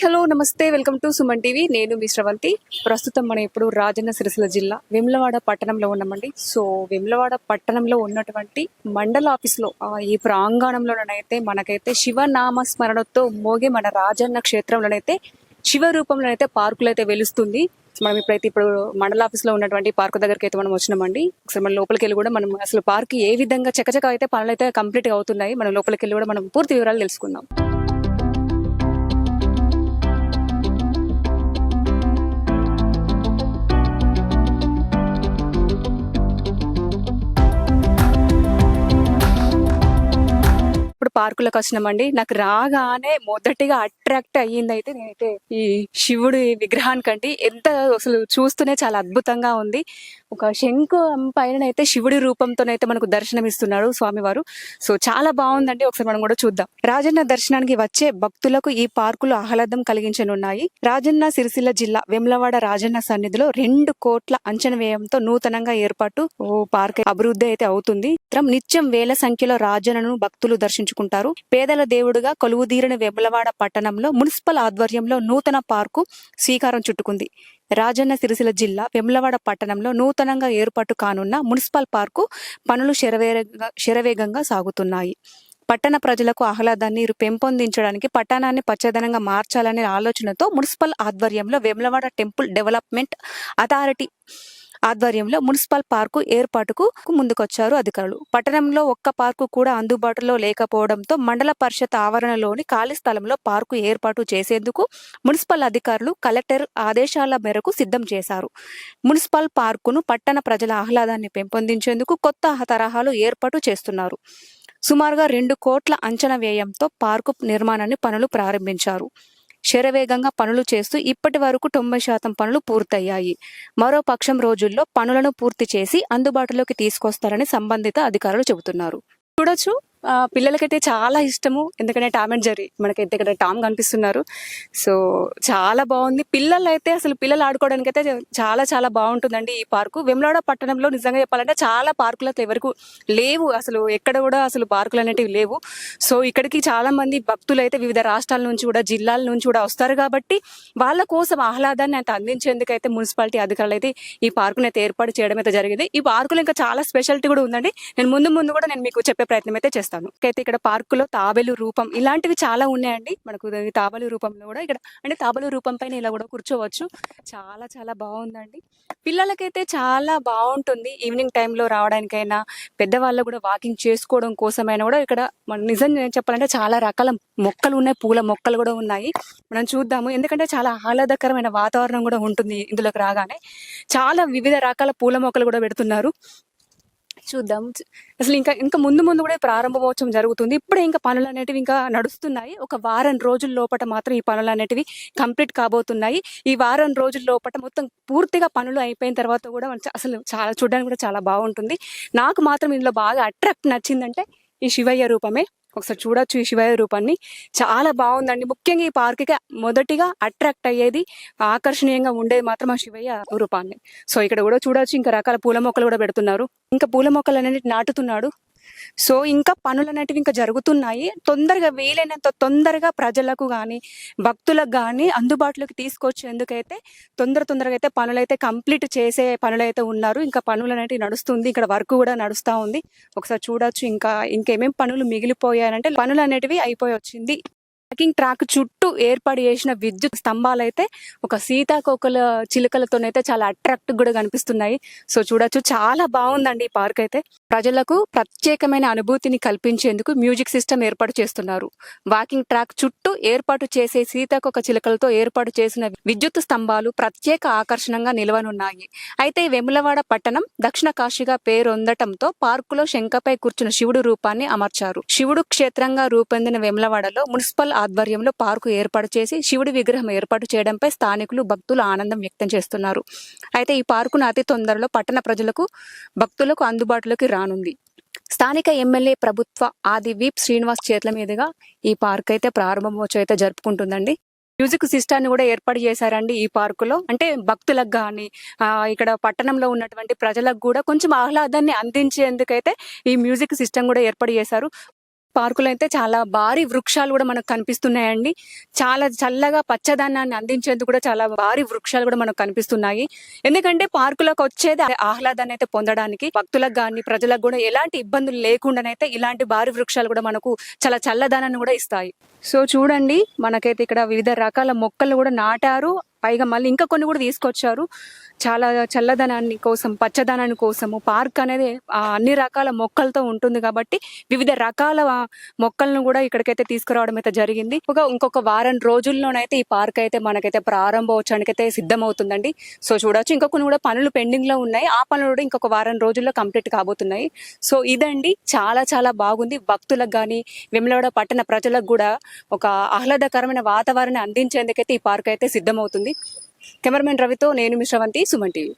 Hello నమస్తే, welcome to Suman TV. నేను మీ శ్రవంతి. ప్రస్తుతం మనం ఇప్పుడు రాజన్న సిరిసిల్ల జిల్లా వేములవాడ పట్టణంలో ఉన్నామండి. సో వేములవాడ పట్టణంలో ఉన్నటువంటి మండల ఆఫీస్లో ఈ ప్రాంగణంలోనైతే మనకైతే శివనామ స్మరణతో మోగే మన రాజన్న క్షేత్రంలోనైతే శివ రూపంలోనైతే పార్కులు అయితే వెలుస్తుంది. మనం ఇప్పుడైతే మండల ఆఫీస్ లో ఉన్నటువంటి పార్కు దగ్గరికి అయితే మనం వచ్చినామండి. ఒకసారి మన లోపలికి వెళ్ళి కూడా మనం అసలు పార్క్ ఏ విధంగా చకచక అయితే పనులు అయితే కంప్లీట్ గా అవుతున్నాయి, మనం లోపలికి వెళ్ళి కూడా మనం పూర్తి వివరాలు తెలుసుకుందాం. ఇప్పుడు పార్కులకు వచ్చినామండి. నాకు రాగానే మొదటిగా అట్రాక్ట్ అయ్యింది అయితే నేనైతే ఈ శివుడి విగ్రహానికండి. ఎంత అసలు చూస్తూనే చాలా అద్భుతంగా ఉంది. ఒక శంకు పైన అయితే శివుడి రూపంతోనైతే మనకు దర్శనం ఇస్తున్నాడు స్వామివారు. సో చాలా బాగుందండి. ఒకసారి మనం కూడా చూద్దాం. రాజన్న దర్శనానికి వచ్చే భక్తులకు ఈ పార్కులు ఆహ్లాదం కలిగించనున్నాయి. రాజన్న సిరిసిల్ల జిల్లా వేములవాడ రాజన్న సన్నిధిలో 2 కోట్ల అంచనా వ్యయంతో నూతనంగా ఏర్పాటు పార్క్ అభివృద్ధి అయితే అవుతుంది. నిత్యం వేల సంఖ్యలో రాజన్నను భక్తులు దర్శించుకుంటారు. పేదల దేవుడుగా కొలువుదీరిన వేములవాడ పట్టణంలో మున్సిపల్ ఆధ్వర్యంలో నూతన పార్కు శ్రీకారం చుట్టుకుంది. రాజన్న సిరిసిల్ల జిల్లా వేములవాడ పట్టణంలో నూతనంగా ఏర్పాటు కానున్న మున్సిపల్ పార్కు పనులు శరవేగంగా సాగుతున్నాయి. పట్టణ ప్రజలకు ఆహ్లాదాన్ని పెంపొందించడానికి పట్టణాన్ని పచ్చదనంగా మార్చాలనే ఆలోచనతో మున్సిపల్ ఆధ్వర్యంలో వేములవాడ టెంపుల్ డెవలప్మెంట్ అథారిటీ ఆధ్వర్యంలో మున్సిపల్ పార్కు ఏర్పాటుకు ముందుకొచ్చారు అధికారులు. పట్టణంలో ఒక్క పార్కు కూడా అందుబాటులో లేకపోవడంతో మండల పరిషత్ ఆవరణలోని ఖాళీ స్థలంలో పార్కు ఏర్పాటు చేసేందుకు మున్సిపల్ అధికారులు కలెక్టర్ ఆదేశాల మేరకు సిద్ధం చేశారు. మున్సిపల్ పార్కును పట్టణ ప్రజల ఆహ్లాదాన్ని పెంపొందించేందుకు కొత్త తరహాలు ఏర్పాటు చేస్తున్నారు. సుమారుగా 2 కోట్ల అంచనా వ్యయంతో పార్కు నిర్మాణాన్ని పనులు ప్రారంభించారు. శరవేగంగా పనులు చేస్తూ ఇప్పటి వరకు 90% పనులు పూర్తయ్యాయి. మరో పక్షం రోజుల్లో పనులను పూర్తి చేసి అందుబాటులోకి తీసుకొస్తారని సంబంధిత అధికారులు చెబుతున్నారు. చూడొచ్చు, పిల్లలకైతే చాలా ఇష్టము. ఎందుకంటే టామ్ అండ్ జెర్రీ మనకైతే ఇక్కడ టామ్ కనిపిస్తున్నారు. సో చాలా బాగుంది. పిల్లలు అయితే అసలు పిల్లలు ఆడుకోవడానికి అయితే చాలా చాలా బాగుంటుందండి ఈ పార్కు. వేములవాడ పట్టణంలో నిజంగా చెప్పాలంటే చాలా పార్కులు అయితే ఎవరికి లేవు, అసలు ఎక్కడ కూడా అసలు పార్కులు అనేటివి లేవు. సో ఇక్కడికి చాలా మంది భక్తులు అయితే వివిధ రాష్ట్రాల నుంచి కూడా జిల్లాల నుంచి కూడా వస్తారు కాబట్టి వాళ్ళ కోసం ఆహ్లాదాన్ని అయితే అందించేందుకైతే మున్సిపాలిటీ అధికారులు అయితే ఈ పార్కును అయితే ఏర్పాటు చేయడం అయితే జరిగింది. ఈ పార్కులో ఇంకా చాలా స్పెషాలిటీ కూడా ఉందండి. నేను ముందు కూడా నేను మీకు చెప్పే ప్రయత్నం అయితే చేస్తాను. అయితే ఇక్కడ పార్కులో తాబేలు రూపం ఇలాంటివి చాలా ఉన్నాయండి. మనకు తాబేలు రూపంలో కూడా ఇక్కడ అంటే తాబేలు రూపం పైన ఇలా కూడా కూర్చోవచ్చు. చాలా చాలా బాగుందండి. పిల్లలకైతే చాలా బాగుంటుంది. ఈవినింగ్ టైంలో రావడానికైనా పెద్దవాళ్ళు కూడా వాకింగ్ చేసుకోవడం కోసమైనా కూడా ఇక్కడ నిజం చెప్పాలంటే చాలా రకాల మొక్కలు ఉన్నాయి, పూల మొక్కలు కూడా ఉన్నాయి. మనం చూద్దాము. ఎందుకంటే చాలా ఆహ్లాదకరమైన వాతావరణం కూడా ఉంటుంది. ఇందులోకి రాగానే చాలా వివిధ రకాల పూల మొక్కలు కూడా పెడుతున్నారు. చూద్దాం. అసలు ఇంకా ముందు కూడా ప్రారంభోత్సవం జరుగుతుంది. ఇప్పుడే ఇంకా పనులు అనేటివి ఇంకా నడుస్తున్నాయి. ఒక వారం రోజుల లోపల మాత్రం ఈ పనులు అనేటివి కంప్లీట్ కాబోతున్నాయి. ఈ వారం రోజుల లోపల మొత్తం పూర్తిగా పనులు అయిపోయిన తర్వాత కూడా అసలు చాలా చూడడానికి కూడా చాలా బాగుంటుంది. నాకు మాత్రం ఇందులో బాగా అట్రాక్ట్ నచ్చిందంటే ఈ శివయ్య రూపమే. ఒకసారి చూడొచ్చు ఈ శివయ్య రూపాన్ని. చాలా బాగుందండి. ముఖ్యంగా ఈ పార్క్కి మొదటిగా అట్రాక్ట్ అయ్యేది, ఆకర్షణీయంగా ఉండేది మాత్రం ఆ శివయ్య రూపాన్ని. సో ఇక్కడ కూడా చూడొచ్చు, ఇంకా రకాల పూల మొక్కలు కూడా పెడుతున్నారు. ఇంకా పూల మొక్కలు అనేది నాటుతున్నాడు. సో ఇంకా పనులు అనేటివి ఇంకా జరుగుతున్నాయి. తొందరగా వీలైనంత తొందరగా ప్రజలకు కానీ భక్తులకు కానీ అందుబాటులోకి తీసుకొచ్చేందుకైతే తొందరగా అయితే పనులైతే కంప్లీట్ చేసే పనులైతే ఉన్నారు. ఇంకా పనులు అనేటివి నడుస్తుంది. ఇక్కడ వర్క్ కూడా నడుస్తూ ఉంది. ఒకసారి చూడొచ్చు. ఇంకేమేం పనులు మిగిలిపోయాయంటే పనులు అనేటివి అయిపోయి వచ్చింది. వాకింగ్ ట్రాక్ చుట్టూ ఏర్పాటు చేసిన విద్యుత్ స్తంభాలు అయితే ఒక సీతాకోకల చిలుకలతోనైతే చాలా అట్రాక్ట్ కూడా కనిపిస్తున్నాయి. సో చూడొచ్చు, చాలా బాగుందండి ఈ పార్క్ అయితే. ప్రజలకు ప్రత్యేకమైన అనుభూతిని కల్పించేందుకు మ్యూజిక్ సిస్టమ్ ఏర్పాటు చేస్తున్నారు. వాకింగ్ ట్రాక్ చుట్టూ ఏర్పాటు చేసే సీతాకోక చిలుకలతో ఏర్పాటు చేసిన విద్యుత్ స్తంభాలు ప్రత్యేక ఆకర్షణంగా నిలవనున్నాయి. అయితే వేములవాడ పట్టణం దక్షిణ కాశీగా పేరొందటంతో పార్కులో శంఖపై కూర్చున్న శివుడు రూపాన్ని అమర్చారు. శివుడు క్షేత్రంగా రూపొందిన వేములవాడలో మున్సిపల్ ఆధ్వర్యంలో పార్కు ఏర్పాటు చేసి శివుడి విగ్రహం ఏర్పాటు చేయడంపై స్థానికులు భక్తులు ఆనందం వ్యక్తం చేస్తున్నారు. అయితే ఈ పార్కును అతి తొందరలో పట్టణ ప్రజలకు భక్తులకు అందుబాటులోకి రానుంది. స్థానిక ఎమ్మెల్యే ప్రభుత్వ ఆది వీప్ శ్రీనివాస్ చేతుల మీదుగా ఈ పార్క్ అయితే ప్రారంభోత్సవం అయితే జరుపుకుంటుందండి. మ్యూజిక్ సిస్టాన్ని కూడా ఏర్పాటు చేశారండి ఈ పార్కులో. అంటే భక్తులకు కానీ ఇక్కడ పట్టణంలో ఉన్నటువంటి ప్రజలకు కూడా కొంచెం ఆహ్లాదాన్ని అందించేందుకైతే ఈ మ్యూజిక్ సిస్టమ్ కూడా ఏర్పాటు చేశారు. పార్కులో అయితే చాలా భారీ వృక్షాలు కూడా మనకు కనిపిస్తున్నాయండి. చాలా చల్లగా పచ్చదనాన్ని అందించేందుకు కూడా చాలా భారీ వృక్షాలు కూడా మనకు కనిపిస్తున్నాయి. ఎందుకంటే పార్కులకు వచ్చేది ఆహ్లాదాన్ని అయితే పొందడానికి, భక్తులకు గాని ప్రజలకు కూడా ఎలాంటి ఇబ్బందులు లేకుండానైతే ఇలాంటి భారీ వృక్షాలు కూడా మనకు చాలా చల్లదనాన్ని కూడా ఇస్తాయి. సో చూడండి, మనకైతే ఇక్కడ వివిధ రకాల మొక్కలు కూడా నాటారు. పైగా మళ్ళీ ఇంకా కొన్ని కూడా తీసుకొచ్చారు. చాలా చల్లదనాన్ని కోసం, పచ్చదనాన్ని కోసము పార్క్ అనేది అన్ని రకాల మొక్కలతో ఉంటుంది కాబట్టి వివిధ రకాల మొక్కలను కూడా ఇక్కడికైతే తీసుకురావడం అయితే జరిగింది. ఇంకొక వారం రోజుల్లోనైతే ఈ పార్క్ అయితే మనకైతే ప్రారంభోత్సవానికి అయితే సిద్ధమవుతుందండి. సో చూడొచ్చు, ఇంకా కొన్ని కూడా పనులు పెండింగ్ లో ఉన్నాయి. ఆ పనులు కూడా ఇంకొక వారం రోజుల్లో కంప్లీట్ కాబోతున్నాయి. సో ఇదండి, చాలా చాలా బాగుంది. భక్తులకు కానీ వేములవాడ పట్టణ ప్రజలకు కూడా ఒక ఆహ్లాదకరమైన వాతావరణాన్ని అందించేందుకైతే ఈ పార్క్ అయితే సిద్ధమవుతుంది. కెమెరామెన్ రవితో నేను మీ శ్రవంతి, సుమన్ టీవీ.